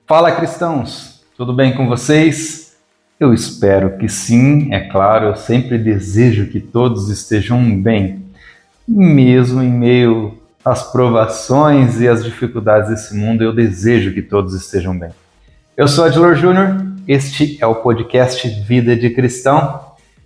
Fala, cristãos! Tudo bem com vocês? Eu espero que sim, é claro, eu sempre desejo que todos estejam bem, mesmo em meio às provações e às dificuldades desse mundo, eu desejo que todos estejam bem. Eu sou Adilor Júnior, este é o podcast Vida de Cristão,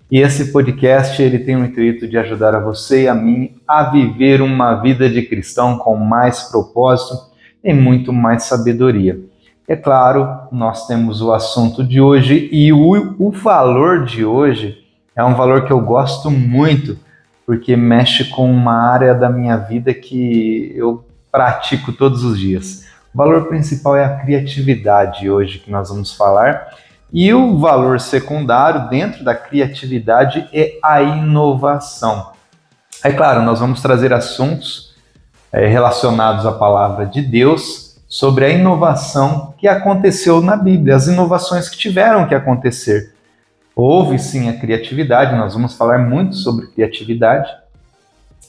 e esse podcast ele tem o intuito de ajudar a você e a mim a viver uma vida de cristão com mais propósito e muito mais sabedoria. É claro, nós temos o assunto de hoje e o valor de hoje é um valor que eu gosto muito, porque mexe com uma área da minha vida que eu pratico todos os dias. O valor principal é a criatividade hoje que nós vamos falar, e o valor secundário dentro da criatividade é a inovação. É claro, nós vamos trazer assuntos relacionados à palavra de Deus, sobre a inovação que aconteceu na Bíblia, as inovações que tiveram que acontecer. Houve sim a criatividade, nós vamos falar muito sobre criatividade,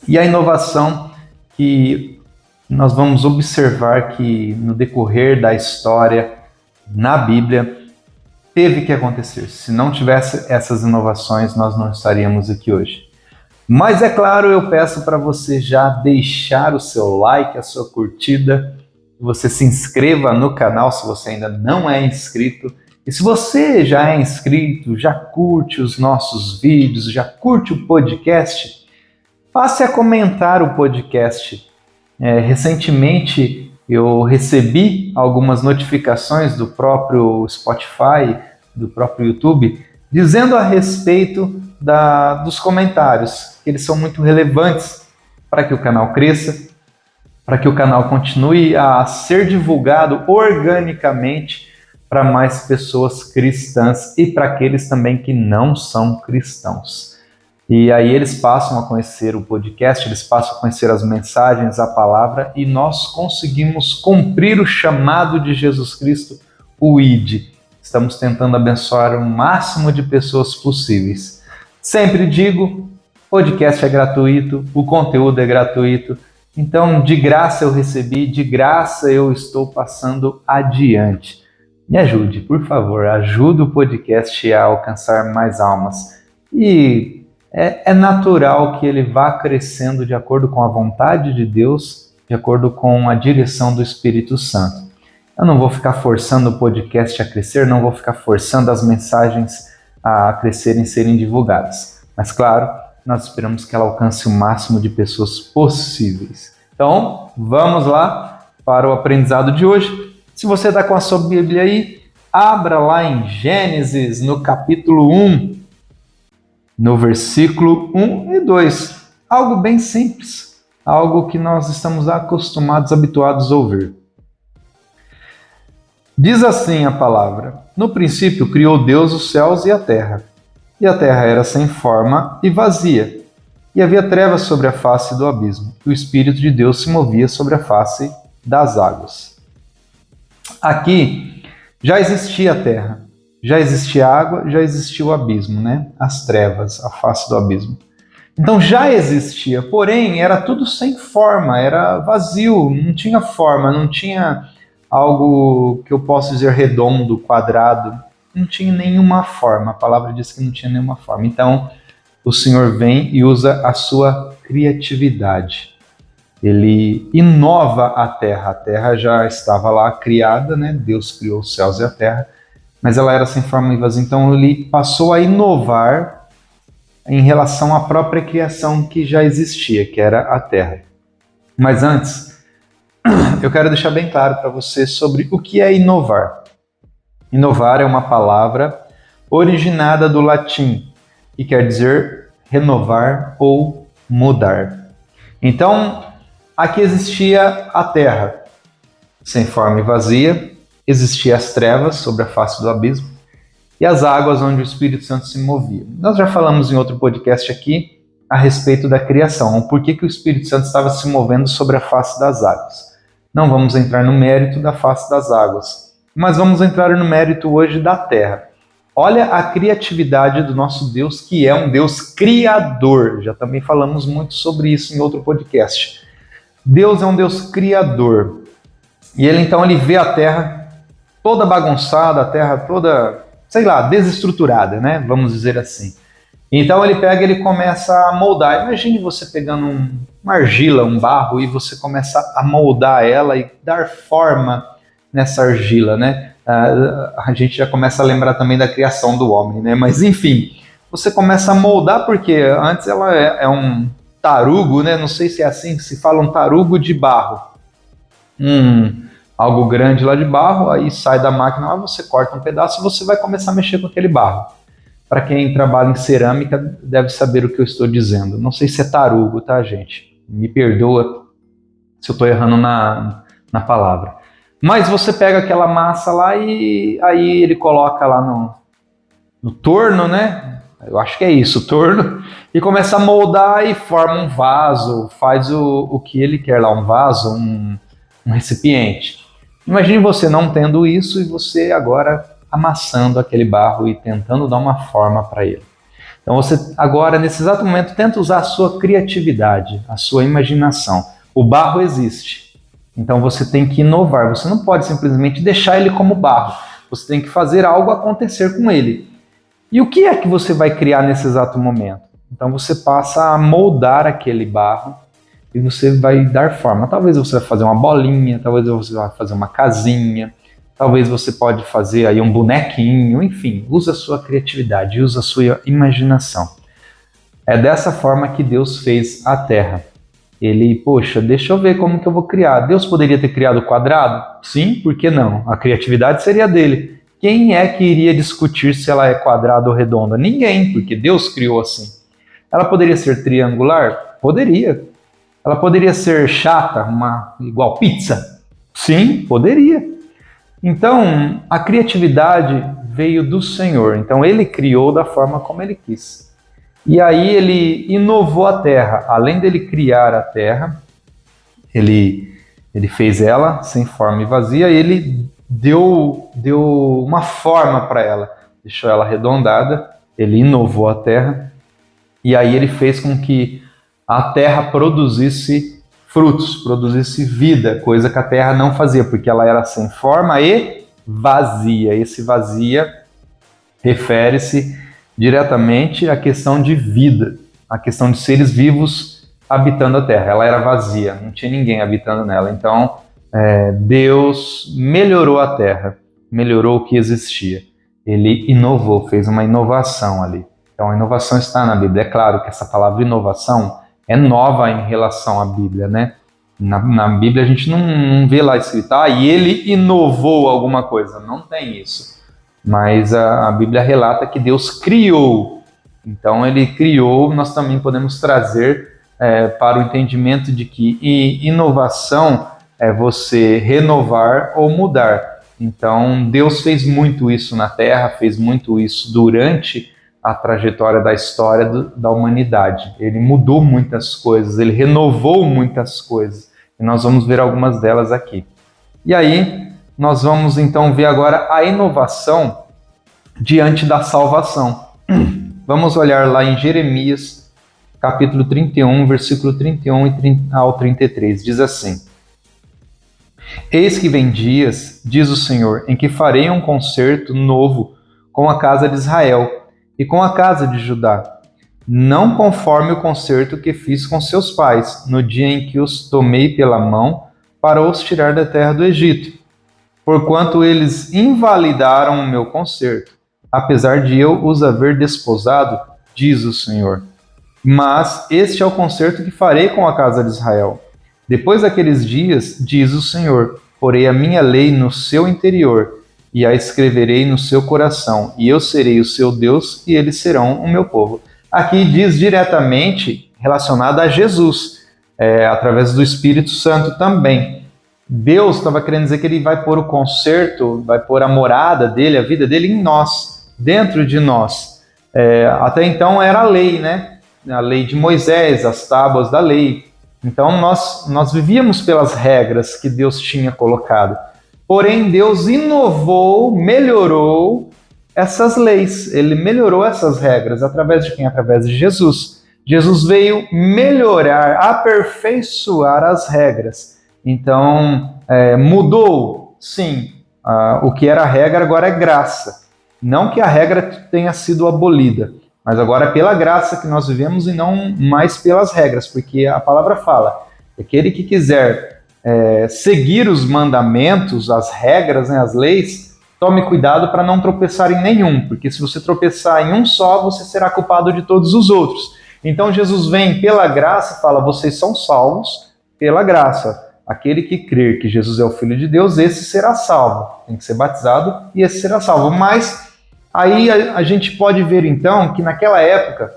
e a inovação que nós vamos observar que no decorrer da história, na Bíblia, teve que acontecer. Se não tivesse essas inovações, nós não estaríamos aqui hoje. Mas é claro, eu peço para você já deixar o seu like, a sua curtida, você se inscreva no canal se você ainda não é inscrito. E se você já é inscrito, já curte os nossos vídeos, já curte o podcast, passe a comentar o podcast. Recentemente eu recebi algumas notificações do próprio Spotify, do próprio YouTube, dizendo a respeito dos comentários, que eles são muito relevantes para que o canal cresça, para que o canal continue a ser divulgado organicamente para mais pessoas cristãs e para aqueles também que não são cristãos. E aí eles passam a conhecer o podcast, eles passam a conhecer as mensagens, a palavra, e nós conseguimos cumprir o chamado de Jesus Cristo, o ID. Estamos tentando abençoar o máximo de pessoas possíveis. Sempre digo, podcast é gratuito, o conteúdo é gratuito, então de graça eu recebi, de graça eu estou passando adiante. Me ajude, por favor, ajude o podcast a alcançar mais almas. E é natural que ele vá crescendo de acordo com a vontade de Deus, de acordo com a direção do Espírito Santo. Eu não vou ficar forçando o podcast a crescer, não vou ficar forçando as mensagens a crescerem e serem divulgadas. Mas claro, nós esperamos que ela alcance o máximo de pessoas possíveis. Então, vamos lá para o aprendizado de hoje. Se você está com a sua Bíblia aí, abra lá em Gênesis, no capítulo 1, no versículo 1 e 2. Algo bem simples, algo que nós estamos acostumados, habituados a ouvir. Diz assim a palavra: no princípio criou Deus os céus e a terra era sem forma e vazia, e havia trevas sobre a face do abismo, e o Espírito de Deus se movia sobre a face das águas. Aqui já existia a terra, já existia a água, já existia o abismo, né? As trevas, a face do abismo. Então já existia, porém era tudo sem forma, era vazio, não tinha forma, não tinha algo que eu posso dizer redondo, quadrado, não tinha nenhuma forma, a palavra diz que não tinha nenhuma forma. Então o Senhor vem e usa a sua criatividade. Ele inova a terra já estava lá criada, né? Deus criou os céus e a terra, mas ela era sem forma e vazia, então ele passou a inovar em relação à própria criação que já existia, que era a terra. Mas antes, eu quero deixar bem claro para você sobre o que é inovar. Inovar é uma palavra originada do latim e quer dizer renovar ou mudar. Então, aqui existia a terra, sem forma e vazia, existiam as trevas sobre a face do abismo e as águas onde o Espírito Santo se movia. Nós já falamos em outro podcast aqui a respeito da criação, por que o Espírito Santo estava se movendo sobre a face das águas. Não vamos entrar no mérito da face das águas, mas vamos entrar no mérito hoje da terra. Olha a criatividade do nosso Deus, que é um Deus criador. Já também falamos muito sobre isso em outro podcast. Deus é um Deus criador. E ele então ele vê a terra toda bagunçada, a terra toda, sei lá, desestruturada, né? Vamos dizer assim. Então ele pega, ele começa a moldar. Imagine você pegando uma argila, um barro, e você começa a moldar ela e dar forma nessa argila, né? A gente já começa a lembrar também da criação do homem, né? Mas enfim, você começa a moldar porque antes ela é um tarugo, né? Não sei se é assim que se fala, um tarugo de barro. Algo grande lá de barro, aí sai da máquina, lá você corta um pedaço e você vai começar a mexer com aquele barro. Para quem trabalha em cerâmica, deve saber o que eu estou dizendo. Não sei se é tarugo, tá, gente? Me perdoa se eu estou errando na palavra. Mas você pega aquela massa lá e aí ele coloca lá no torno, né? Eu acho que é isso, torno. E começa a moldar e forma um vaso, faz o que ele quer lá, um vaso, um recipiente. Imagine você não tendo isso e você agora amassando aquele barro e tentando dar uma forma para ele. Então você agora, nesse exato momento, tenta usar a sua criatividade, a sua imaginação. O barro existe, então você tem que inovar, você não pode simplesmente deixar ele como barro, você tem que fazer algo acontecer com ele. E o que é que você vai criar nesse exato momento? Então você passa a moldar aquele barro e você vai dar forma. Talvez você vai fazer uma bolinha, talvez você vai fazer uma casinha, talvez você pode fazer aí um bonequinho, enfim, usa a sua criatividade, usa a sua imaginação. É dessa forma que Deus fez a Terra. Ele, poxa, deixa eu ver como que eu vou criar. Deus poderia ter criado o quadrado? Sim, por que não? A criatividade seria dele. Quem é que iria discutir se ela é quadrada ou redonda? Ninguém, porque Deus criou assim. Ela poderia ser triangular? Poderia. Ela poderia ser chata, igual pizza? Sim, poderia. Então, a criatividade veio do Senhor. Então, ele criou da forma como ele quis. E aí ele inovou a terra. Além dele criar a terra, ele fez ela sem forma e vazia, e ele deu uma forma para ela. Deixou ela arredondada, ele inovou a terra, e aí ele fez com que a terra produzisse frutos, produzisse vida, coisa que a terra não fazia, porque ela era sem forma e vazia. Esse vazia refere-se diretamente à questão de vida, à questão de seres vivos habitando a terra. Ela era vazia, não tinha ninguém habitando nela. Então, Deus melhorou a terra, melhorou o que existia. Ele inovou, fez uma inovação ali. Então, a inovação está na Bíblia. É claro que essa palavra inovação é nova em relação à Bíblia, né? Na Bíblia a gente não vê lá escrito, e ele inovou alguma coisa. Não tem isso. Mas a Bíblia relata que Deus criou. Então ele criou, nós também podemos trazer para o entendimento de que inovação é você renovar ou mudar. Então Deus fez muito isso na Terra, fez muito isso durante a trajetória da história da humanidade. Ele mudou muitas coisas, ele renovou muitas coisas. E nós vamos ver algumas delas aqui. E aí, nós vamos então ver agora a inovação diante da salvação. Vamos olhar lá em Jeremias, capítulo 31, versículo 31 ao 33. Diz assim: Eis que vem dias, diz o Senhor, em que farei um concerto novo com a casa de Israel e com a casa de Judá, não conforme o concerto que fiz com seus pais, no dia em que os tomei pela mão para os tirar da terra do Egito, porquanto eles invalidaram o meu concerto, apesar de eu os haver desposado, diz o Senhor. Mas este é o concerto que farei com a casa de Israel. Depois daqueles dias, diz o Senhor, porei a minha lei no seu interior, e a escreverei no seu coração, e eu serei o seu Deus, e eles serão o meu povo. Aqui diz diretamente relacionado a Jesus, através do Espírito Santo também. Deus estava querendo dizer que ele vai pôr o concerto, vai pôr a morada dele, a vida dele em nós, dentro de nós. Até então era a lei, né? A lei de Moisés, as tábuas da lei. Então nós vivíamos pelas regras que Deus tinha colocado. Porém, Deus inovou, melhorou essas leis. Ele melhorou essas regras através de quem? Através de Jesus. Jesus veio melhorar, aperfeiçoar as regras. Então, mudou? Sim. O que era regra agora é graça. Não que a regra tenha sido abolida, mas agora é pela graça que nós vivemos e não mais pelas regras, porque a palavra fala, aquele que quiser seguir os mandamentos, as regras, né, as leis, tome cuidado para não tropeçar em nenhum, porque se você tropeçar em um só, você será culpado de todos os outros. Então Jesus vem pela graça e fala, vocês são salvos pela graça. Aquele que crer que Jesus é o Filho de Deus, esse será salvo. Tem que ser batizado e esse será salvo. Mas aí a gente pode ver então que naquela época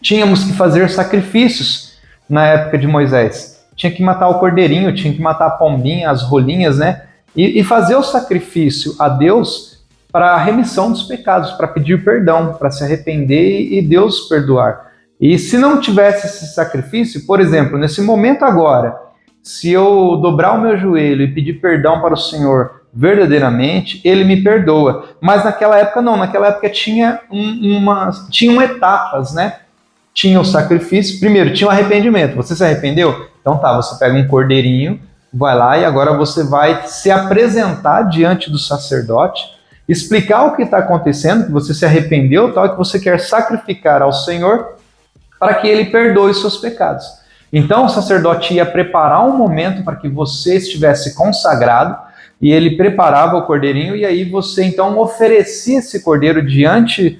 tínhamos que fazer sacrifícios na época de Moisés. Tinha que matar o cordeirinho, tinha que matar a pombinha, as rolinhas, né? E fazer o sacrifício a Deus para a remissão dos pecados, para pedir perdão, para se arrepender e Deus perdoar. E se não tivesse esse sacrifício, por exemplo, nesse momento agora, se eu dobrar o meu joelho e pedir perdão para o Senhor verdadeiramente, Ele me perdoa. Mas naquela época não, naquela época tinham etapas, né? Tinha o sacrifício, primeiro tinha o arrependimento. Você se arrependeu? Então tá, você pega um cordeirinho, vai lá e agora você vai se apresentar diante do sacerdote, explicar o que está acontecendo, que você se arrependeu, tal, que você quer sacrificar ao Senhor para que Ele perdoe os seus pecados. Então o sacerdote ia preparar um momento para que você estivesse consagrado e ele preparava o cordeirinho e aí você então oferecia esse cordeiro diante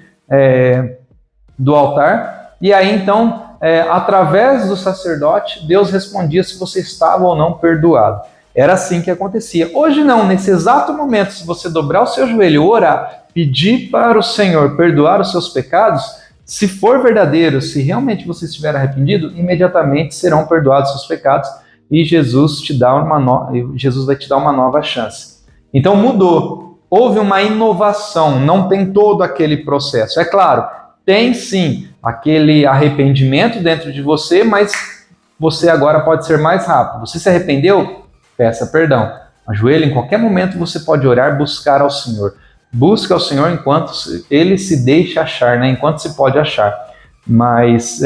do altar e aí então através do sacerdote Deus respondia se você estava ou não perdoado. Era assim que acontecia. Hoje não, nesse exato momento, se você dobrar o seu joelho, orar, pedir para o Senhor perdoar os seus pecados, se for verdadeiro, se realmente você estiver arrependido, imediatamente serão perdoados seus pecados e Jesus vai te dar uma nova chance. Então mudou, houve uma inovação, não tem todo aquele processo. É claro, tem sim aquele arrependimento dentro de você, mas você agora pode ser mais rápido. Você se arrependeu? Peça perdão. Ajoelhe, em qualquer momento você pode orar, buscar ao Senhor. Busca ao Senhor enquanto Ele se deixa achar, né? Enquanto se pode achar. Mas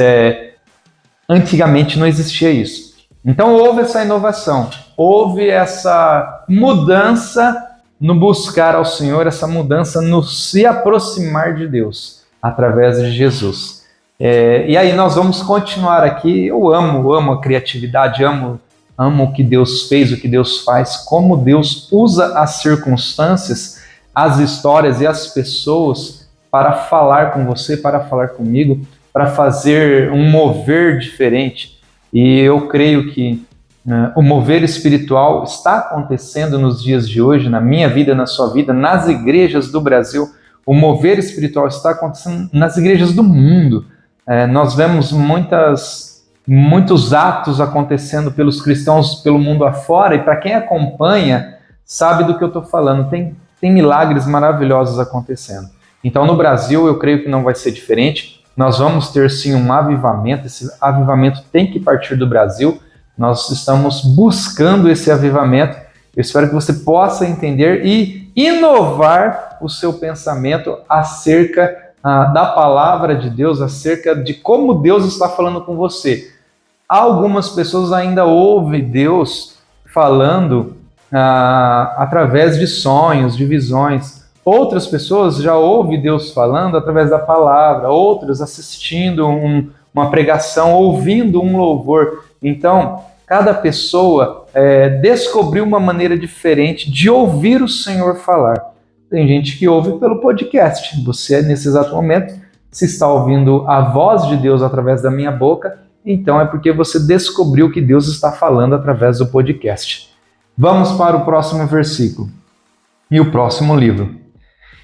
antigamente não existia isso. Então houve essa inovação, houve essa mudança no buscar ao Senhor, essa mudança no se aproximar de Deus, através de Jesus. E aí nós vamos continuar aqui. Eu amo a criatividade, amo o que Deus fez, o que Deus faz, como Deus usa as circunstâncias, as histórias e as pessoas para falar com você, para falar comigo, para fazer um mover diferente. E eu creio que o mover espiritual está acontecendo nos dias de hoje, na minha vida, na sua vida, nas igrejas do Brasil. O mover espiritual está acontecendo nas igrejas do mundo. Nós vemos muitos atos acontecendo pelos cristãos pelo mundo afora, e para quem acompanha, sabe do que eu estou falando. Tem milagres maravilhosos acontecendo. Então, no Brasil, eu creio que não vai ser diferente. Nós vamos ter, sim, um avivamento. Esse avivamento tem que partir do Brasil. Nós estamos buscando esse avivamento. Eu espero que você possa entender e inovar o seu pensamento acerca da palavra de Deus, acerca de como Deus está falando com você. Algumas pessoas ainda ouvem Deus falando através de sonhos, de visões. Outras pessoas já ouvem Deus falando através da palavra, outras assistindo uma pregação, ouvindo um louvor. Então, cada pessoa descobriu uma maneira diferente de ouvir o Senhor falar. Tem gente que ouve pelo podcast. Você, nesse exato momento, se está ouvindo a voz de Deus através da minha boca, então é porque você descobriu que Deus está falando através do podcast. Vamos para o próximo versículo e o próximo livro.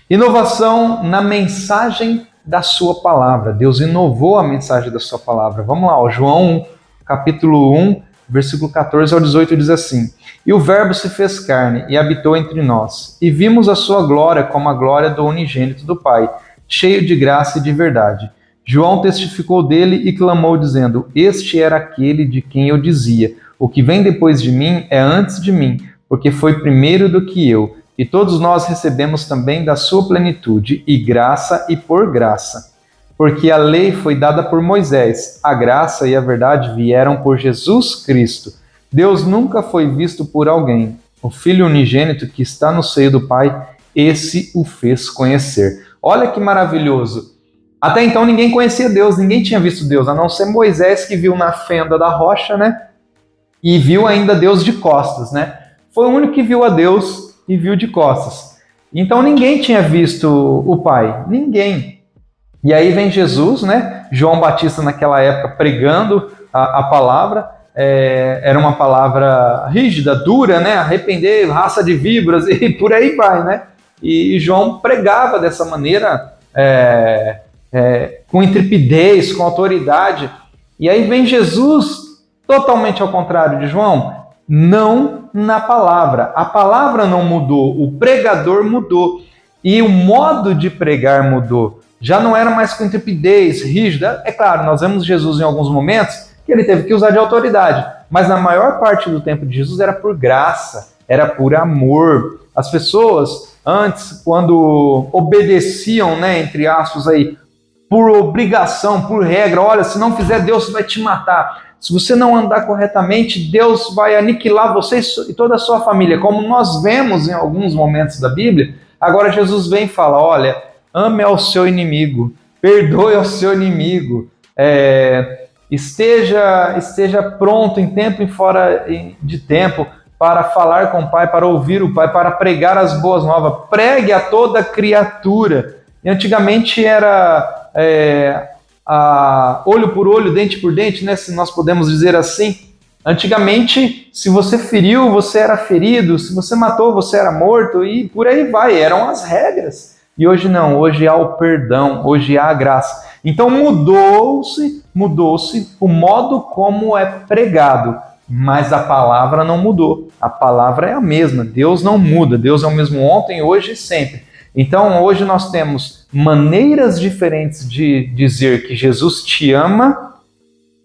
Inovação na mensagem da sua palavra. Deus inovou a mensagem da sua palavra. Vamos lá, João capítulo 1, versículo 14 ao 18 diz assim: E o Verbo se fez carne e habitou entre nós, e vimos a sua glória como a glória do unigênito do Pai, cheio de graça e de verdade. João testificou dele e clamou, dizendo: Este era aquele de quem eu dizia: O que vem depois de mim é antes de mim, porque foi primeiro do que eu. E todos nós recebemos também da sua plenitude, e graça e por graça. Porque a lei foi dada por Moisés, a graça e a verdade vieram por Jesus Cristo. Deus nunca foi visto por alguém. o Filho unigênito que está no seio do Pai, esse o fez conhecer. Olha que maravilhoso. Até então ninguém conhecia Deus, ninguém tinha visto Deus, a não ser Moisés, que viu na fenda da rocha, né? E viu ainda Deus de costas, né? Foi o único que viu a Deus e viu de costas. Então ninguém tinha visto o Pai, ninguém. E aí vem Jesus, né? João Batista naquela época pregando a palavra, era uma palavra rígida, dura, né? Arrepender, raça de víboras e por aí vai, né? E João pregava dessa maneira, com intrepidez, com autoridade. E aí vem Jesus, totalmente ao contrário de João, não na palavra. A palavra não mudou, o pregador mudou. E o modo de pregar mudou. Já não era mais com intrepidez, rígida. É claro, nós vemos Jesus em alguns momentos que ele teve que usar de autoridade. Mas na maior parte do tempo de Jesus era por graça, era por amor. As pessoas, antes, quando obedeciam, né, entre aspas, aí, por obrigação, por regra, olha, se não fizer, Deus vai te matar. Se você não andar corretamente, Deus vai aniquilar você e toda a sua família. Como nós vemos em alguns momentos da Bíblia, agora Jesus vem e fala, olha, ame ao seu inimigo, perdoe ao seu inimigo, esteja pronto em tempo e fora de tempo para falar com o Pai, para ouvir o Pai, para pregar as boas novas. Pregue a toda criatura. E antigamente era olho por olho, dente por dente, né, se nós podemos dizer assim. Antigamente, se você feriu, você era ferido, se você matou, você era morto, e por aí vai, eram as regras. E hoje não, hoje há o perdão, hoje há a graça. Então mudou-se o modo como é pregado, mas a palavra não mudou. A palavra é a mesma, Deus não muda, Deus é o mesmo ontem, hoje e sempre. Então hoje nós temos maneiras diferentes de dizer que Jesus te ama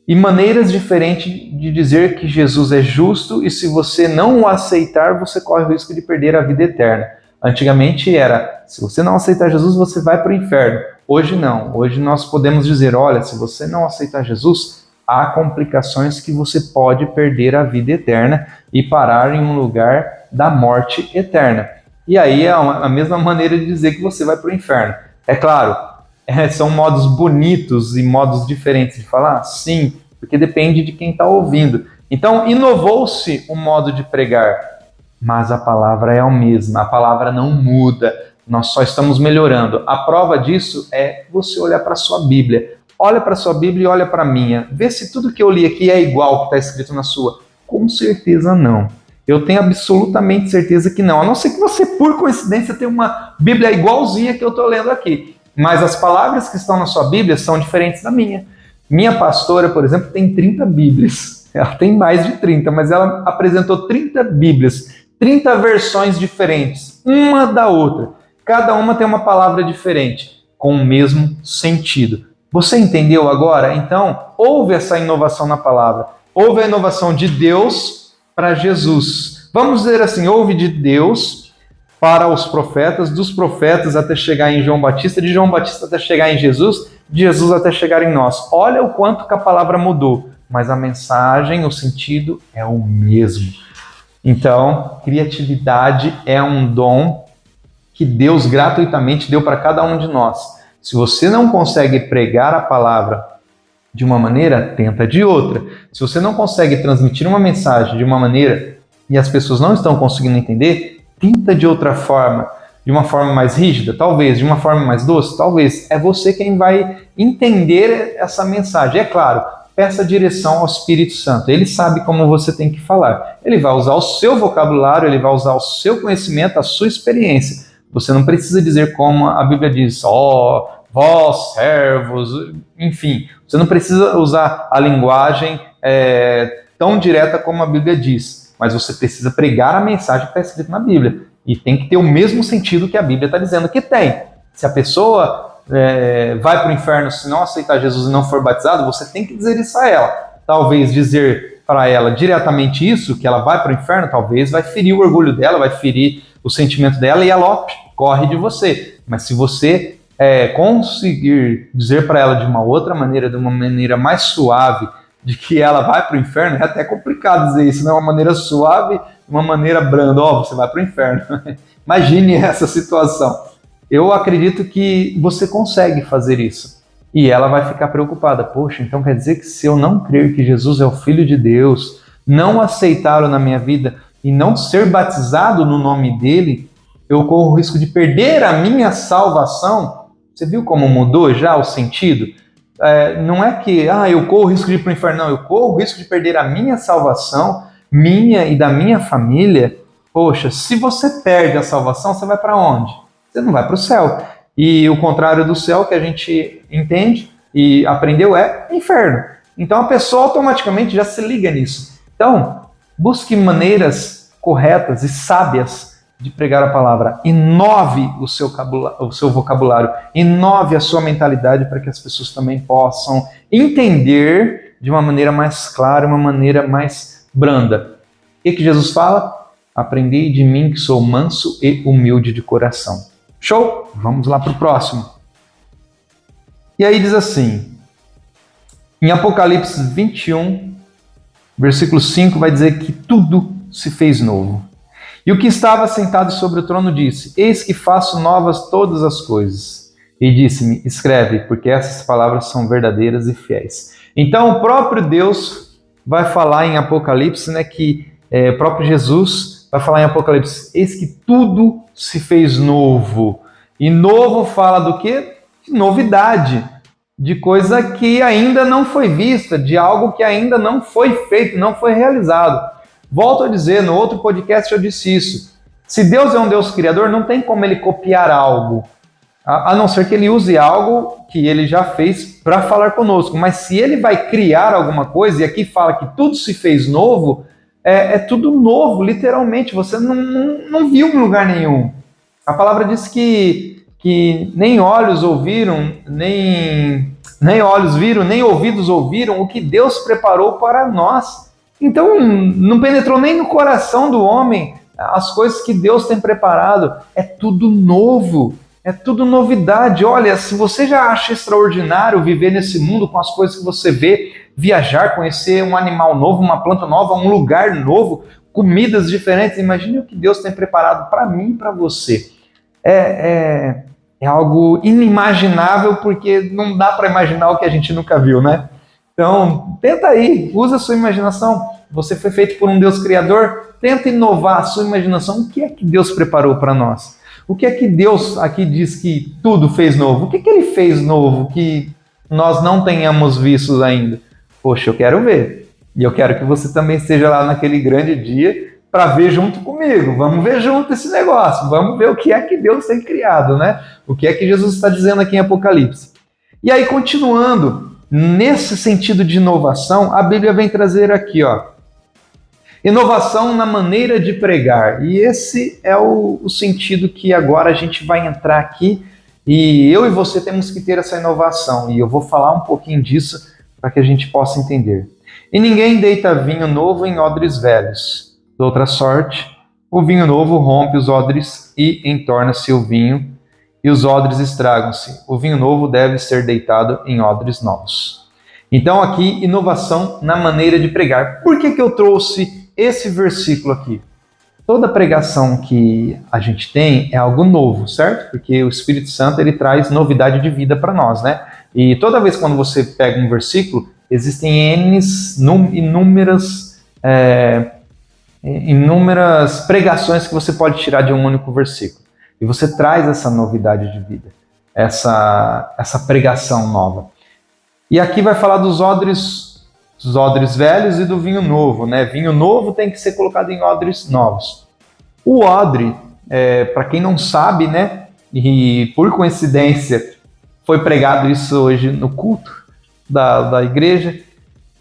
e maneiras diferentes de dizer que Jesus é justo e se você não o aceitar, você corre o risco de perder a vida eterna. Antigamente era, se você não aceitar Jesus, você vai para o inferno. Hoje não, hoje nós podemos dizer, olha, se você não aceitar Jesus, há complicações que você pode perder a vida eterna e parar em um lugar da morte eterna. E aí é a mesma maneira de dizer que você vai para o inferno. É claro, são modos bonitos e modos diferentes de falar? Sim, porque depende de quem está ouvindo. Então, inovou-se o modo de pregar, mas a palavra é a mesma, a palavra não muda, nós só estamos melhorando. A prova disso é você olhar para a sua Bíblia. Olha para a sua Bíblia e olha para a minha. Vê se tudo que eu li aqui é igual ao que está escrito na sua. Com certeza não. Eu tenho absolutamente certeza que não. A não ser que você, por coincidência, tenha uma Bíblia igualzinha que eu estou lendo aqui. Mas as palavras que estão na sua Bíblia são diferentes da minha. Minha pastora, por exemplo, tem 30 Bíblias. Ela tem mais de 30, mas ela apresentou 30 Bíblias. 30 versões diferentes, uma da outra. Cada uma tem uma palavra diferente, com o mesmo sentido. Você entendeu agora? Então, houve essa inovação na palavra. Houve a inovação de Deus para Jesus. Vamos dizer assim, houve de Deus para os profetas, dos profetas até chegar em João Batista, de João Batista até chegar em Jesus, de Jesus até chegar em nós. Olha o quanto que a palavra mudou, mas a mensagem, o sentido é o mesmo. Então, criatividade é um dom que Deus gratuitamente deu para cada um de nós. Se você não consegue pregar a palavra de uma maneira, tenta de outra. Se você não consegue transmitir uma mensagem de uma maneira e as pessoas não estão conseguindo entender, tenta de outra forma. De uma forma mais rígida, talvez. De uma forma mais doce, talvez. É você quem vai entender essa mensagem. É claro, peça direção ao Espírito Santo. Ele sabe como você tem que falar. Ele vai usar o seu vocabulário, ele vai usar o seu conhecimento, a sua experiência. Você não precisa dizer como a Bíblia diz, vós, servos, enfim. Você não precisa usar a linguagem tão direta como a Bíblia diz, mas você precisa pregar a mensagem que está escrita na Bíblia. E tem que ter o mesmo sentido que a Bíblia está dizendo que tem. Se a pessoa vai para o inferno se não aceitar Jesus e não for batizado, você tem que dizer isso a ela. Talvez dizer para ela diretamente isso, que ela vai para o inferno, talvez vai ferir o orgulho dela, vai ferir o sentimento dela e ela corre de você. Mas se você conseguir dizer para ela de uma outra maneira, de uma maneira mais suave, de que ela vai para o inferno, é até complicado dizer isso, né? Uma maneira suave, de uma maneira branda, você vai para o inferno. Imagine essa situação. Eu acredito que você consegue fazer isso. E ela vai ficar preocupada. Poxa, então quer dizer que se eu não crer que Jesus é o Filho de Deus, não aceitá-lo na minha vida e não ser batizado no nome dele, eu corro o risco de perder a minha salvação? Você viu como mudou já o sentido? Não é que eu corro o risco de ir para o inferno, não. Eu corro o risco de perder a minha salvação, minha e da minha família. Poxa, se você perde a salvação, você vai para onde? Você não vai para o céu. E o contrário do céu, que a gente entende e aprendeu, é inferno. Então a pessoa automaticamente já se liga nisso. Então, busque maneiras corretas e sábias de pregar a palavra. Inove o seu vocabulário, inove a sua mentalidade para que as pessoas também possam entender de uma maneira mais clara, uma maneira mais branda. O que Jesus fala? Aprendei de mim que sou manso e humilde de coração. Show? Vamos lá para o próximo. E aí diz assim, em Apocalipse 21, versículo 5, vai dizer que tudo se fez novo. E o que estava sentado sobre o trono disse, eis que faço novas todas as coisas. E disse-me, escreve, porque essas palavras são verdadeiras e fiéis. Então o próprio Deus vai falar em Apocalipse, que o próprio Jesus vai falar em Apocalipse, eis que tudo se fez novo. E novo fala do quê? De novidade, de coisa que ainda não foi vista, de algo que ainda não foi feito, não foi realizado. Volto a dizer, no outro podcast eu disse isso. Se Deus é um Deus criador, não tem como ele copiar algo, a não ser que ele use algo que ele já fez para falar conosco. Mas se ele vai criar alguma coisa, e aqui fala que tudo se fez novo, é tudo novo, literalmente. Você não viu em lugar nenhum. A palavra diz que nem olhos ouviram, nem olhos viram, nem ouvidos ouviram o que Deus preparou para nós. Então, não penetrou nem no coração do homem as coisas que Deus tem preparado. É tudo novo, é tudo novidade. Olha, se você já acha extraordinário viver nesse mundo com as coisas que você vê, viajar, conhecer um animal novo, uma planta nova, um lugar novo, comidas diferentes, imagine o que Deus tem preparado para mim e para você. É algo inimaginável, porque não dá para imaginar o que a gente nunca viu, né? Então, tenta aí, usa a sua imaginação. Você foi feito por um Deus criador, tenta inovar a sua imaginação. O que é que Deus preparou para nós? O que é que Deus aqui diz que tudo fez novo? O que é que ele fez novo que nós não tenhamos visto ainda? Poxa, eu quero ver. E eu quero que você também esteja lá naquele grande dia para ver junto comigo. Vamos ver junto esse negócio. Vamos ver o que é que Deus tem criado, né? O que é que Jesus está dizendo aqui em Apocalipse. E aí, continuando, nesse sentido de inovação, a Bíblia vem trazer aqui, inovação na maneira de pregar. E esse é o sentido que agora a gente vai entrar aqui. E eu e você temos que ter essa inovação. E eu vou falar um pouquinho disso para que a gente possa entender. E ninguém deita vinho novo em odres velhos. De outra sorte, o vinho novo rompe os odres e entorna-se o vinho, e os odres estragam-se. O vinho novo deve ser deitado em odres novos. Então aqui, inovação na maneira de pregar. Por que eu trouxe esse versículo aqui? Toda pregação que a gente tem é algo novo, certo? Porque o Espírito Santo ele traz novidade de vida para nós, né? E toda vez quando você pega um versículo, existem inúmeras pregações que você pode tirar de um único versículo. E você traz essa novidade de vida, essa pregação nova. E aqui vai falar dos odres velhos e do vinho novo, né? Vinho novo tem que ser colocado em odres novos. O odre, para quem não sabe, né? E por coincidência foi pregado isso hoje no culto da igreja,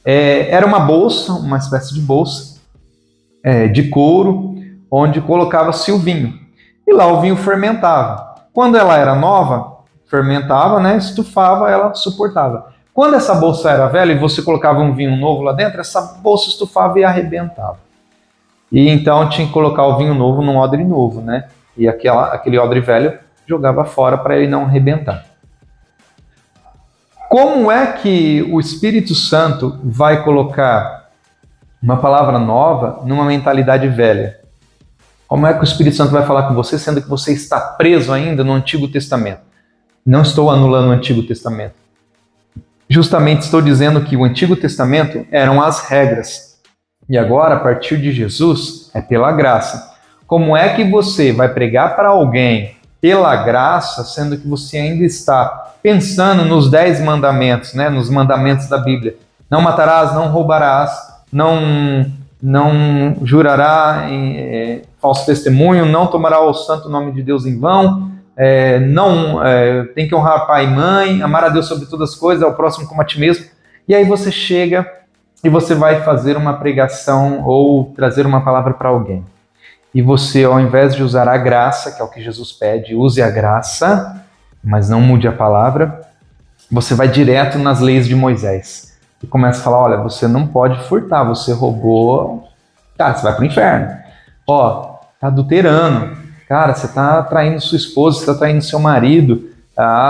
era uma bolsa, uma espécie de bolsa, de couro, onde colocava-se o vinho. E lá o vinho fermentava. Quando ela era nova, fermentava, né, estufava, ela suportava. Quando essa bolsa era velha e você colocava um vinho novo lá dentro, essa bolsa estufava e arrebentava. E então tinha que colocar o vinho novo num odre novo, né? E aquele odre velho jogava fora para ele não arrebentar. Como é que o Espírito Santo vai colocar uma palavra nova numa mentalidade velha? Como é que o Espírito Santo vai falar com você, sendo que você está preso ainda no Antigo Testamento? Não estou anulando o Antigo Testamento. Justamente estou dizendo que o Antigo Testamento eram as regras. E agora, a partir de Jesus, é pela graça. Como é que você vai pregar para alguém pela graça, sendo que você ainda está pensando nos 10 mandamentos, né, nos mandamentos da Bíblia? Não matarás, não roubarás, não jurará em falso testemunho, não tomará o santo nome de Deus em vão, tem que honrar pai e mãe, amar a Deus sobre todas as coisas, ao próximo como a ti mesmo. E aí você chega e você vai fazer uma pregação ou trazer uma palavra para alguém. E você, ao invés de usar a graça, que é o que Jesus pede, use a graça, mas não mude a palavra, você vai direto nas leis de Moisés. E começa a falar, olha, você não pode furtar, você roubou, cara, você vai para o inferno. Ó, tá adulterando, cara, você tá traindo sua esposa, você tá traindo seu marido,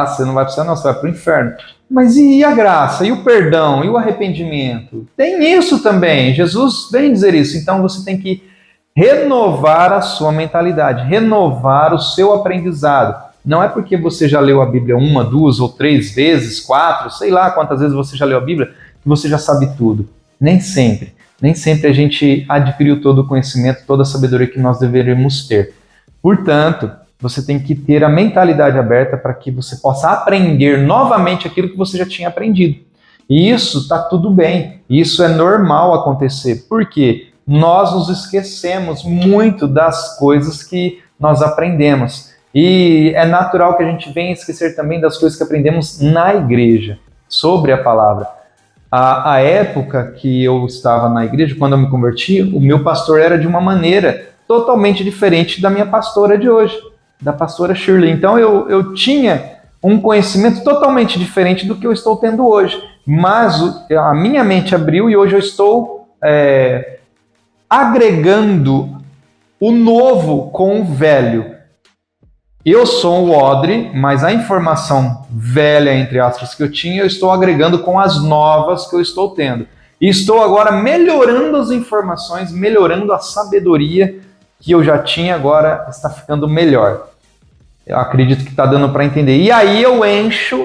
você não vai para o céu não, você vai para o inferno. Mas e a graça, e o perdão, e o arrependimento? Tem isso também, Jesus vem dizer isso, então você tem que renovar a sua mentalidade, renovar o seu aprendizado. Não é porque você já leu a Bíblia 1, 2 ou 3 vezes, 4, sei lá quantas vezes você já leu a Bíblia, que você já sabe tudo. Nem sempre. Nem sempre a gente adquiriu todo o conhecimento, toda a sabedoria que nós deveríamos ter. Portanto, você tem que ter a mentalidade aberta para que você possa aprender novamente aquilo que você já tinha aprendido. E isso está tudo bem, isso é normal acontecer. Por quê? Nós nos esquecemos muito das coisas que nós aprendemos. E é natural que a gente venha esquecer também das coisas que aprendemos na igreja, sobre a palavra. A época que eu estava na igreja, quando eu me converti, o meu pastor era de uma maneira totalmente diferente da minha pastora de hoje, da pastora Shirley. Então eu tinha um conhecimento totalmente diferente do que eu estou tendo hoje. Mas a minha mente abriu e hoje eu estou agregando o novo com o velho. Eu sou o odre, mas a informação velha, entre aspas, que eu tinha, eu estou agregando com as novas que eu estou tendo. E estou agora melhorando as informações, melhorando a sabedoria que eu já tinha, agora está ficando melhor. Eu acredito que está dando para entender. E aí eu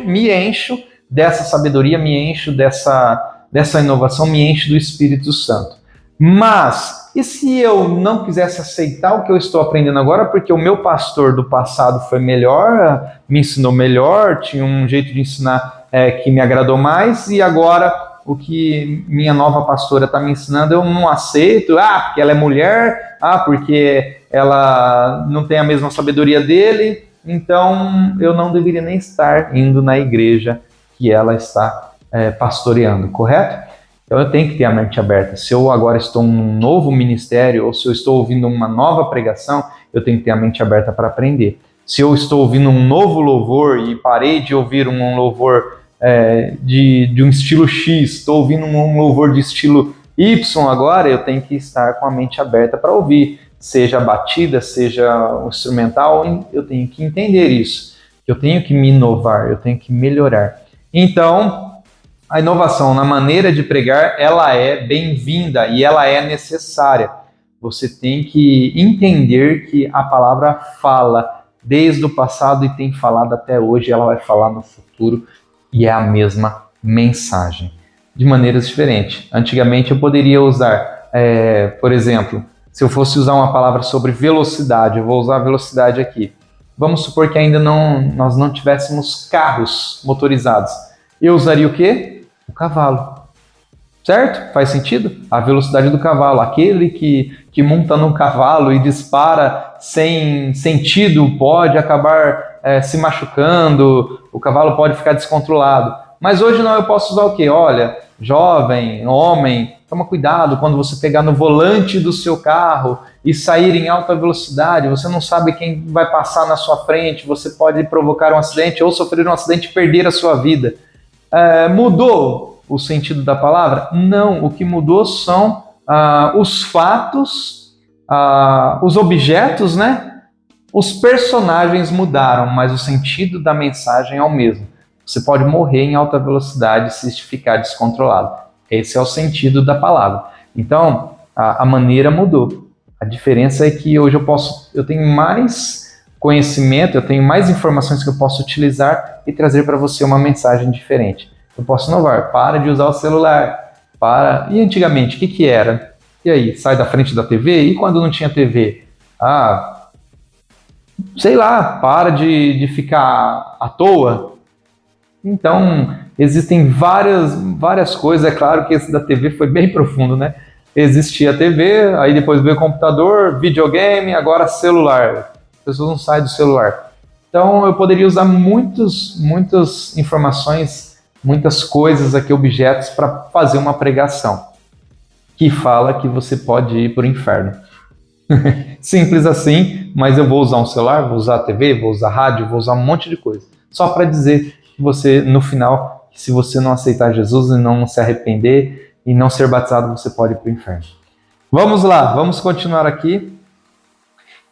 me encho dessa sabedoria, me encho dessa inovação, me encho do Espírito Santo. Mas, e se eu não quisesse aceitar o que eu estou aprendendo agora, porque o meu pastor do passado foi melhor, me ensinou melhor, tinha um jeito de ensinar que me agradou mais, e agora o que minha nova pastora está me ensinando eu não aceito, porque ela é mulher, porque ela não tem a mesma sabedoria dele, então eu não deveria nem estar indo na igreja que ela está pastoreando, correto? Então eu tenho que ter a mente aberta. Se eu agora estou num novo ministério ou se eu estou ouvindo uma nova pregação, eu tenho que ter a mente aberta para aprender. Se eu estou ouvindo um novo louvor e parei de ouvir um louvor de um estilo X, estou ouvindo um louvor de estilo Y agora, eu tenho que estar com a mente aberta para ouvir. Seja a batida, seja o instrumental, eu tenho que entender isso. Eu tenho que me inovar, eu tenho que melhorar. Então, a inovação na maneira de pregar, ela é bem-vinda e ela é necessária. Você tem que entender que a palavra fala desde o passado e tem falado até hoje, ela vai falar no futuro e é a mesma mensagem, de maneiras diferentes. Antigamente eu poderia usar, por exemplo, se eu fosse usar uma palavra sobre velocidade, eu vou usar velocidade aqui. Vamos supor que ainda nós não tivéssemos carros motorizados. Eu usaria o quê? O cavalo. Certo? Faz sentido? A velocidade do cavalo. Aquele que monta num cavalo e dispara sem sentido pode acabar se machucando, o cavalo pode ficar descontrolado. Mas hoje não, eu posso usar o quê? Olha, jovem, homem, toma cuidado quando você pegar no volante do seu carro e sair em alta velocidade, você não sabe quem vai passar na sua frente, você pode provocar um acidente ou sofrer um acidente e perder a sua vida. Mudou o sentido da palavra? Não, o que mudou são os fatos, os objetos, né? Os personagens mudaram, mas o sentido da mensagem é o mesmo. Você pode morrer em alta velocidade se ficar descontrolado. Esse é o sentido da palavra. Então, a maneira mudou. A diferença é que hoje eu tenho mais conhecimento, eu tenho mais informações que eu posso utilizar e trazer para você uma mensagem diferente. Eu posso inovar, para de usar o celular, para... E antigamente, o que era? E aí, sai da frente da TV? E quando não tinha TV? Ah, sei lá, para de ficar à toa. Então, existem várias coisas. É claro que esse da TV foi bem profundo, né? Existia a TV, aí depois veio o computador, videogame, agora celular. As pessoas não saem do celular. Então, eu poderia usar muitas informações, muitas coisas aqui, objetos, para fazer uma pregação que fala que você pode ir para o inferno. Simples assim, mas eu vou usar um celular, vou usar a TV, vou usar rádio, vou usar um monte de coisa. Só para dizer que você, no final, se você não aceitar Jesus e não se arrepender e não ser batizado, você pode ir para o inferno. Vamos lá, vamos continuar aqui.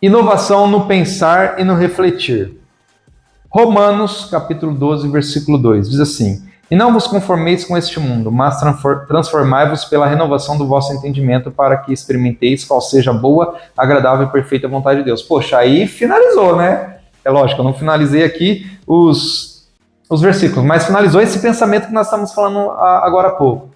Inovação no pensar e no refletir. Romanos, capítulo 12, versículo 2, diz assim: E não vos conformeis com este mundo, mas transformai-vos pela renovação do vosso entendimento, para que experimenteis qual seja a boa, agradável e perfeita vontade de Deus. Poxa, aí finalizou, né? É lógico, eu não finalizei aqui os versículos, mas finalizou esse pensamento que nós estamos falando agora há pouco.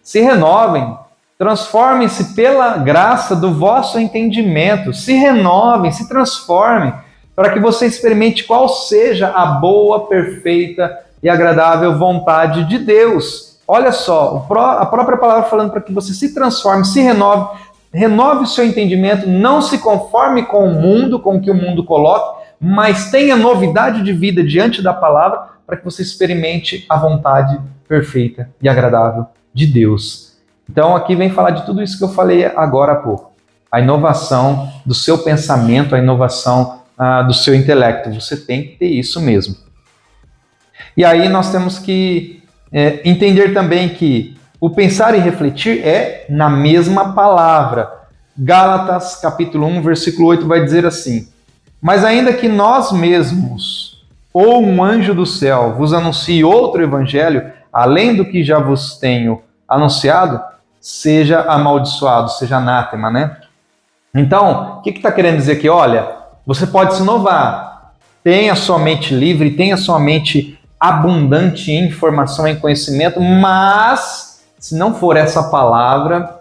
Se renovem, transformem-se pela graça do vosso entendimento, se renovem, se transformem, para que você experimente qual seja a boa, perfeita e agradável vontade de Deus. Olha só, a própria palavra falando para que você se transforme, se renove o seu entendimento, não se conforme com o mundo, com o que o mundo coloca, mas tenha novidade de vida diante da palavra, para que você experimente a vontade perfeita e agradável de Deus. Então aqui vem falar de tudo isso que eu falei agora há pouco. A inovação do seu pensamento, a inovação do seu intelecto. Você tem que ter isso mesmo. E aí nós temos que entender também que o pensar e refletir é na mesma palavra. Gálatas, capítulo 1, versículo 8 vai dizer assim: Mas ainda que nós mesmos, ou um anjo do céu, vos anuncie outro evangelho, além do que já vos tenho anunciado, seja amaldiçoado, seja anátema, né? Então, o que está querendo dizer aqui? Olha, você pode se inovar, tenha sua mente livre, tenha sua mente abundante em informação e conhecimento, mas se não for essa palavra,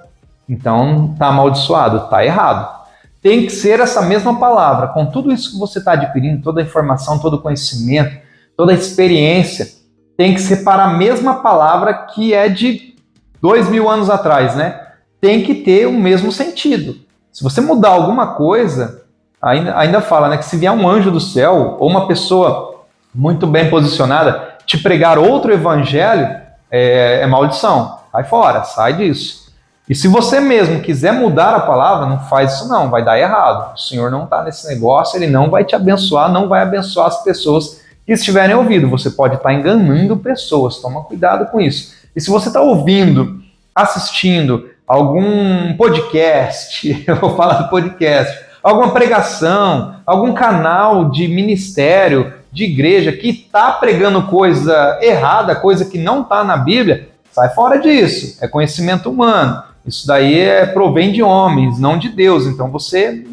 então está amaldiçoado, está errado. Tem que ser essa mesma palavra, com tudo isso que você está adquirindo, toda a informação, todo o conhecimento, toda a experiência, tem que ser para a mesma palavra que é de 2000 anos atrás, né? Tem que ter o mesmo sentido. Se você mudar alguma coisa, ainda fala, né, que se vier um anjo do céu ou uma pessoa muito bem posicionada te pregar outro evangelho, é maldição. Sai fora, sai disso. E se você mesmo quiser mudar a palavra, não faz isso não, vai dar errado. O Senhor não está nesse negócio, Ele não vai te abençoar, não vai abençoar as pessoas que estiverem ouvindo. Você pode estar enganando pessoas, toma cuidado com isso. E se você está ouvindo, assistindo algum podcast, eu vou falar do podcast, alguma pregação, algum canal de ministério, de igreja que está pregando coisa errada, coisa que não está na Bíblia, sai fora disso. É conhecimento humano. Isso daí provém de homens, não de Deus. Então você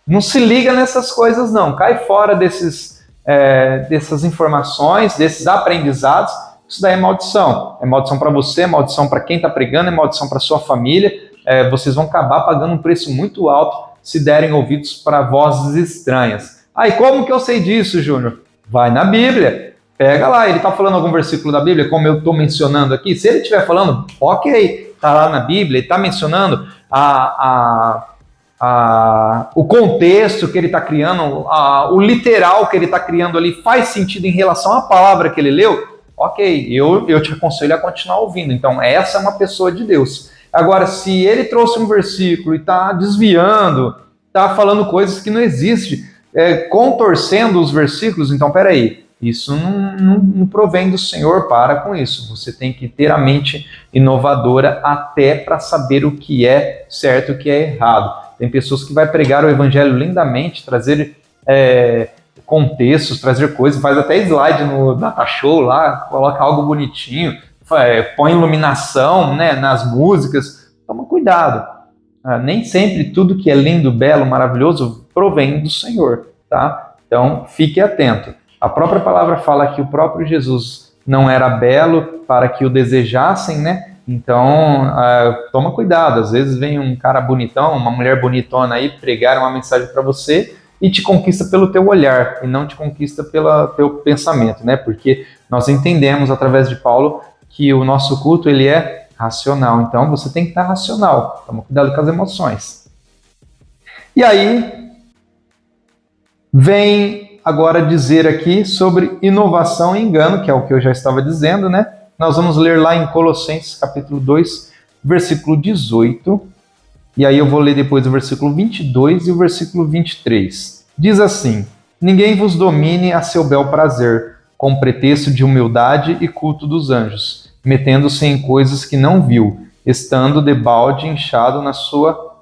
não se liga nessas coisas não. Cai fora dessas informações, desses aprendizados. Isso daí é maldição. É maldição para você, é maldição para quem está pregando, é maldição para sua família. Vocês vão acabar pagando um preço muito alto se derem ouvidos para vozes estranhas. E como que eu sei disso, Júnior? Vai na Bíblia, pega lá, ele está falando algum versículo da Bíblia, como eu estou mencionando aqui. Se ele estiver falando, ok, está lá na Bíblia, ele está mencionando o contexto que ele está criando, o literal que ele está criando ali, faz sentido em relação à palavra que ele leu, ok, eu te aconselho a continuar ouvindo. Então, essa é uma pessoa de Deus. Agora, se ele trouxe um versículo e está desviando, está falando coisas que não existem, contorcendo os versículos, então, peraí, isso não provém do Senhor, para com isso. Você tem que ter a mente inovadora até para saber o que é certo e o que é errado. Tem pessoas que vai pregar o evangelho lindamente, trazer contextos, trazer coisas, faz até slide no data show lá, coloca algo bonitinho, põe iluminação, né, nas músicas. Toma cuidado. nem sempre tudo que é lindo, belo, maravilhoso provém do Senhor, tá? Então, fique atento. A própria palavra fala que o próprio Jesus não era belo para que o desejassem, né? Então, toma cuidado. Às vezes vem um cara bonitão, uma mulher bonitona aí pregar uma mensagem para você e te conquista pelo teu olhar e não te conquista pelo teu pensamento, né? Porque nós entendemos através de Paulo que o nosso culto ele é racional. Então, você tem que estar racional. Toma cuidado com as emoções. E aí, vem agora dizer aqui sobre inovação e engano, que é o que eu já estava dizendo, né? Nós vamos ler lá em Colossenses capítulo 2, versículo 18, e aí eu vou ler depois o versículo 22 e o versículo 23. Diz assim: ninguém vos domine a seu bel prazer, com pretexto de humildade e culto dos anjos, metendo-se em coisas que não viu, estando debalde inchado na sua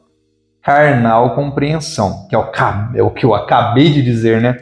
carnal compreensão, que é o que eu acabei de dizer, né?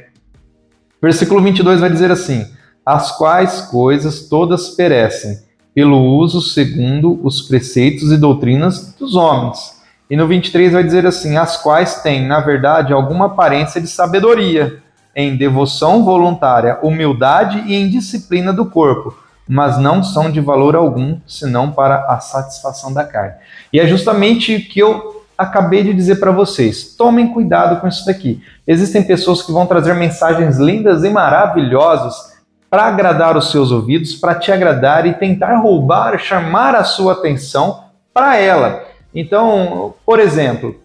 Versículo 22 vai dizer assim: as quais coisas todas perecem, pelo uso segundo os preceitos e doutrinas dos homens. E no 23 vai dizer assim: as quais têm, na verdade, alguma aparência de sabedoria, em devoção voluntária, humildade e em disciplina do corpo, mas não são de valor algum, senão para a satisfação da carne. E é justamente o que eu acabei de dizer para vocês. Tomem cuidado com isso daqui. Existem pessoas que vão trazer mensagens lindas e maravilhosas para agradar os seus ouvidos, para te agradar e tentar roubar, chamar a sua atenção para ela. Então, por exemplo,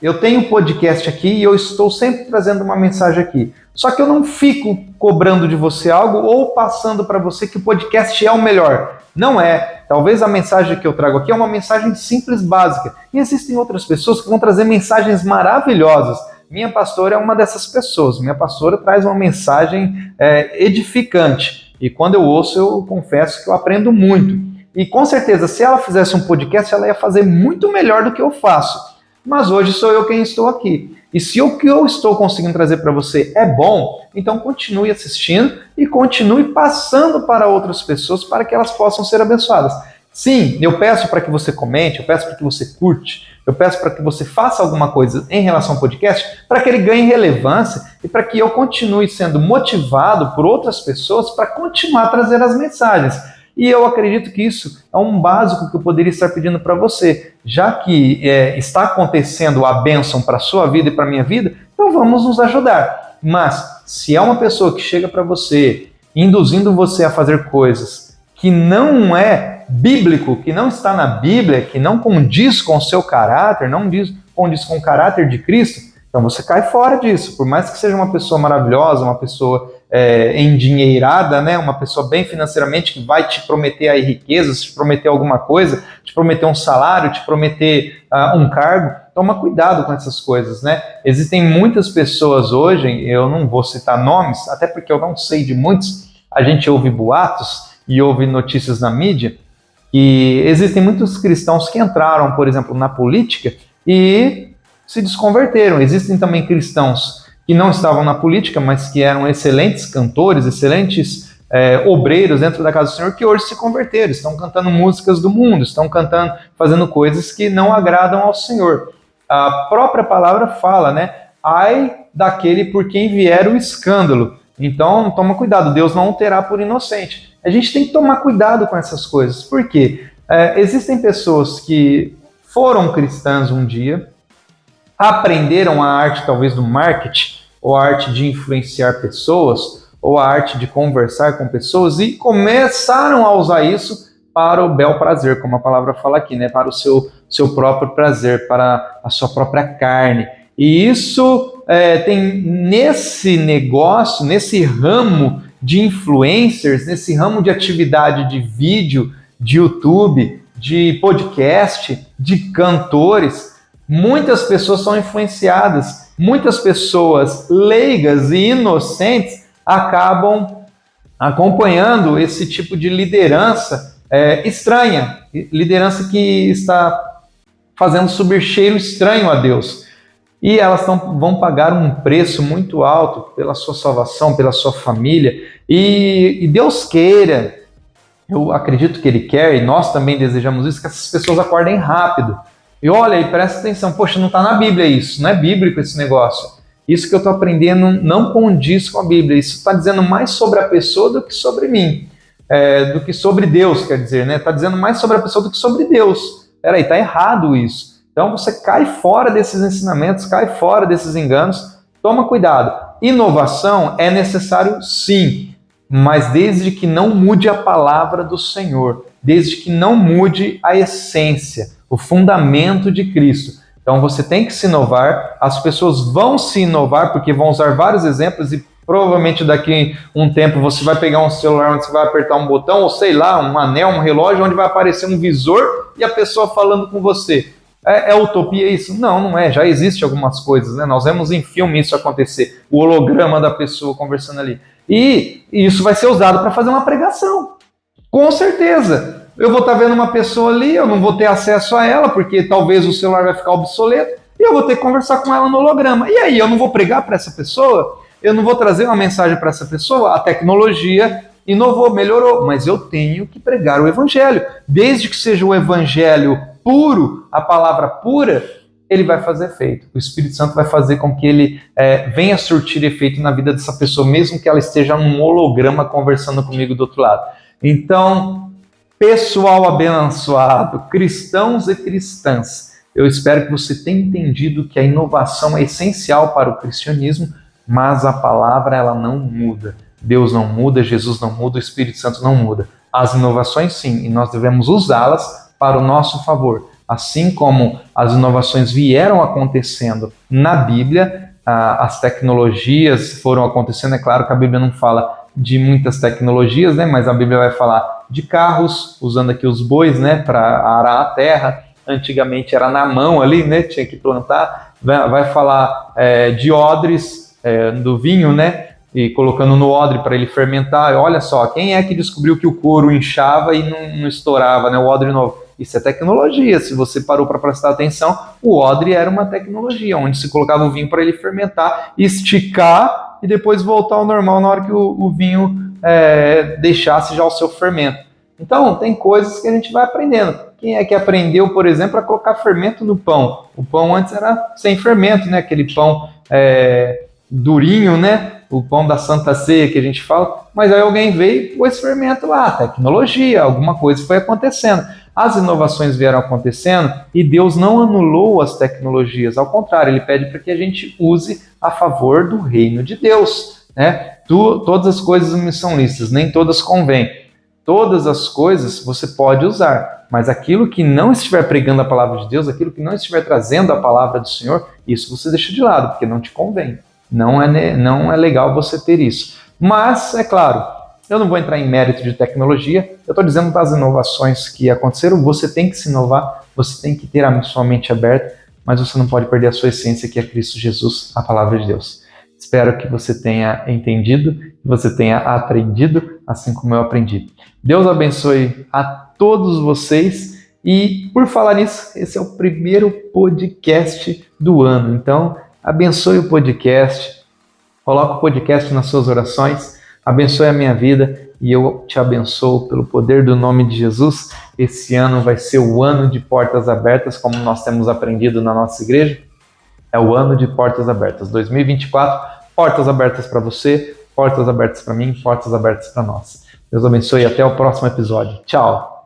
eu tenho um podcast aqui e eu estou sempre trazendo uma mensagem aqui. Só que eu não fico cobrando de você algo ou passando para você que o podcast é o melhor. Não é. Talvez a mensagem que eu trago aqui é uma mensagem simples, básica. E existem outras pessoas que vão trazer mensagens maravilhosas. Minha pastora é uma dessas pessoas. Minha pastora traz uma mensagem edificante. E quando eu ouço, eu confesso que eu aprendo muito. E com certeza, se ela fizesse um podcast, ela ia fazer muito melhor do que eu faço. Mas hoje sou eu quem estou aqui. E se o que eu estou conseguindo trazer para você é bom, então continue assistindo e continue passando para outras pessoas para que elas possam ser abençoadas. Sim, eu peço para que você comente, eu peço para que você curte, eu peço para que você faça alguma coisa em relação ao podcast para que ele ganhe relevância e para que eu continue sendo motivado por outras pessoas para continuar a trazer as mensagens. E eu acredito que isso é um básico que eu poderia estar pedindo para você. Já que está acontecendo a bênção para a sua vida e para a minha vida, então vamos nos ajudar. Mas se é uma pessoa que chega para você, induzindo você a fazer coisas que não é bíblico, que não está na Bíblia, que não condiz com o seu caráter, não condiz com o caráter de Cristo, então você cai fora disso. Por mais que seja uma pessoa maravilhosa, uma pessoa endinheirada, né? Uma pessoa bem financeiramente que vai te prometer aí riquezas, te prometer alguma coisa, te prometer um salário, te prometer um cargo. Toma cuidado com essas coisas, né? Existem muitas pessoas hoje, eu não vou citar nomes, até porque eu não sei de muitos, a gente ouve boatos e ouve notícias na mídia, e existem muitos cristãos que entraram, por exemplo, na política e se desconverteram. Existem também cristãos que não estavam na política, mas que eram excelentes cantores, excelentes obreiros dentro da casa do Senhor, que hoje se converteram, estão cantando músicas do mundo, estão cantando, fazendo coisas que não agradam ao Senhor. A própria palavra fala, né? Ai daquele por quem vier o escândalo. Então, toma cuidado, Deus não o terá por inocente. A gente tem que tomar cuidado com essas coisas. Por quê? Existem pessoas que foram cristãs um dia, aprenderam a arte talvez do marketing, ou a arte de influenciar pessoas, ou a arte de conversar com pessoas, e começaram a usar isso para o bel prazer, como a palavra fala aqui, né? Para o seu próprio prazer, para a sua própria carne. E isso tem nesse negócio, nesse ramo de influencers, nesse ramo de atividade de vídeo, de YouTube, de podcast, de cantores, muitas pessoas são influenciadas, muitas pessoas leigas e inocentes acabam acompanhando esse tipo de liderança estranha, liderança que está fazendo subir cheiro estranho a Deus. E elas vão pagar um preço muito alto pela sua salvação, pela sua família. E Deus queira, eu acredito que Ele quer, e nós também desejamos isso, que essas pessoas acordem rápido. E olha, e presta atenção, poxa, não está na Bíblia isso, não é bíblico esse negócio. Isso que eu estou aprendendo não condiz com a Bíblia, isso está dizendo mais sobre a pessoa do que sobre mim, do que sobre Deus, quer dizer, né? Está dizendo mais sobre a pessoa do que sobre Deus. Peraí, está errado isso. Então você cai fora desses ensinamentos, cai fora desses enganos, toma cuidado. Inovação é necessário sim, mas desde que não mude a palavra do Senhor, desde que não mude a essência, o fundamento de Cristo. Então você tem que se inovar, as pessoas vão se inovar porque vão usar vários exemplos e provavelmente daqui um tempo você vai pegar um celular onde você vai apertar um botão, ou sei lá, um anel, um relógio, onde vai aparecer um visor e a pessoa falando com você. É utopia isso? Não, não é. Já existe algumas coisas, né? Nós vemos em filme isso acontecer, o holograma da pessoa conversando ali. E isso vai ser usado para fazer uma pregação. Com certeza. Eu vou estar vendo uma pessoa ali, eu não vou ter acesso a ela, porque talvez o celular vai ficar obsoleto, e eu vou ter que conversar com ela no holograma. E aí, eu não vou pregar para essa pessoa? Eu não vou trazer uma mensagem para essa pessoa? A tecnologia inovou, melhorou, mas eu tenho que pregar o evangelho. Desde que seja o evangelho puro, a palavra pura, ele vai fazer efeito. O Espírito Santo vai fazer com que ele venha surtir efeito na vida dessa pessoa, mesmo que ela esteja num holograma conversando comigo do outro lado. Então, pessoal abençoado, cristãos e cristãs, eu espero que você tenha entendido que a inovação é essencial para o cristianismo, mas a palavra ela não muda. Deus não muda, Jesus não muda, o Espírito Santo não muda. As inovações sim, e nós devemos usá-las para o nosso favor. Assim como as inovações vieram acontecendo na Bíblia, as tecnologias foram acontecendo, é claro que a Bíblia não fala de muitas tecnologias, né? Mas a Bíblia vai falar de carros, usando aqui os bois, né, para arar a terra. Antigamente era na mão ali, né, tinha que plantar. Vai falar de odres, do vinho, né, e colocando no odre para ele fermentar. Olha só, quem é que descobriu que o couro inchava e não estourava, né, o odre novo? Isso é tecnologia. Se você parou para prestar atenção, o odre era uma tecnologia, onde se colocava o vinho para ele fermentar, esticar e depois voltar ao normal na hora que o vinho deixasse já o seu fermento. Então, tem coisas que a gente vai aprendendo. Quem é que aprendeu, por exemplo, a colocar fermento no pão? O pão antes era sem fermento, né? Aquele pão durinho, né? O pão da Santa Ceia que a gente fala. Mas aí alguém veio e pôs fermento lá, tecnologia, alguma coisa foi acontecendo. As inovações vieram acontecendo e Deus não anulou as tecnologias. Ao contrário, Ele pede para que a gente use a favor do reino de Deus, né? Todas as coisas me são lícitas, nem todas convêm. Todas as coisas você pode usar, mas aquilo que não estiver pregando a palavra de Deus, aquilo que não estiver trazendo a palavra do Senhor, isso você deixa de lado, porque não te convém. Não é legal você ter isso. Mas, é claro, eu não vou entrar em mérito de tecnologia, eu estou dizendo das inovações que aconteceram, você tem que se inovar, você tem que ter a sua mente aberta, mas você não pode perder a sua essência, que é Cristo Jesus, a palavra de Deus. Espero que você tenha entendido, que você tenha aprendido, assim como eu aprendi. Deus abençoe a todos vocês e, por falar nisso, esse é o primeiro podcast do ano. Então, abençoe o podcast, coloque o podcast nas suas orações, abençoe a minha vida e eu te abençoo pelo poder do nome de Jesus. Esse ano vai ser o ano de portas abertas, como nós temos aprendido na nossa igreja. É o ano de portas abertas. 2024, portas abertas para você, portas abertas para mim, portas abertas para nós. Deus abençoe e até o próximo episódio. Tchau!